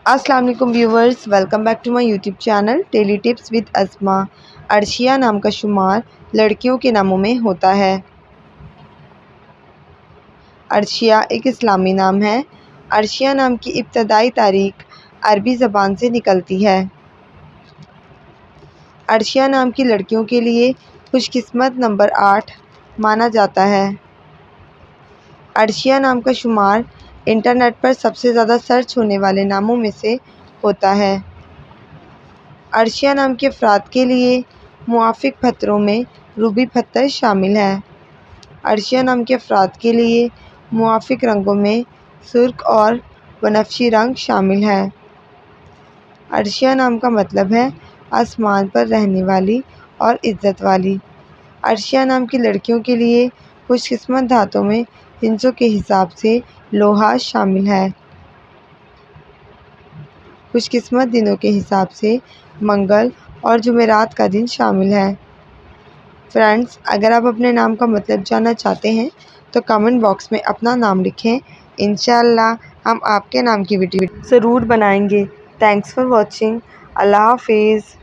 السلام علیکم viewers, welcome back to my YouTube channel daily tips with Uzma. Arshia نام کا شمار لڑکیوں کے ناموں میں ہوتا ہے۔ عرشیہ ایک اسلامی نام ہے۔ عرشیہ نام کی ابتدائی تاریخ عربی زبان سے نکلتی ہے۔ عرشیہ نام کی لڑکیوں کے لیے خوش قسمت نمبر 8 مانا جاتا ہے۔ عرشیہ نام کا شمار انٹرنیٹ پر سب سے زیادہ سرچ ہونے والے ناموں میں سے ہوتا ہے۔ عرشیہ نام کے افراد کے لیے موافق پتھروں میں روبی پتھر شامل ہے۔ عرشیہ نام کے افراد کے لیے موافق رنگوں میں سرخ اور بنفشی رنگ شامل ہے۔ عرشیہ نام کا مطلب ہے آسمان پر رہنے والی اور عزت والی۔ عرشیہ نام کی لڑکیوں کے لیے خوش قسمت دھاتوں میں ہندسوں کے حساب سے لوہا شامل ہے۔ خوش قسمت دنوں کے حساب سے منگل اور جمعرات کا دن شامل ہے۔ فرینڈز، اگر آپ اپنے نام کا مطلب جاننا چاہتے ہیں تو کمنٹ باکس میں اپنا نام لکھیں۔ انشاءاللہ ہم آپ کے نام کی ویڈیو ضرور بنائیں گے۔ Thanks for watching. اللہ حافظ۔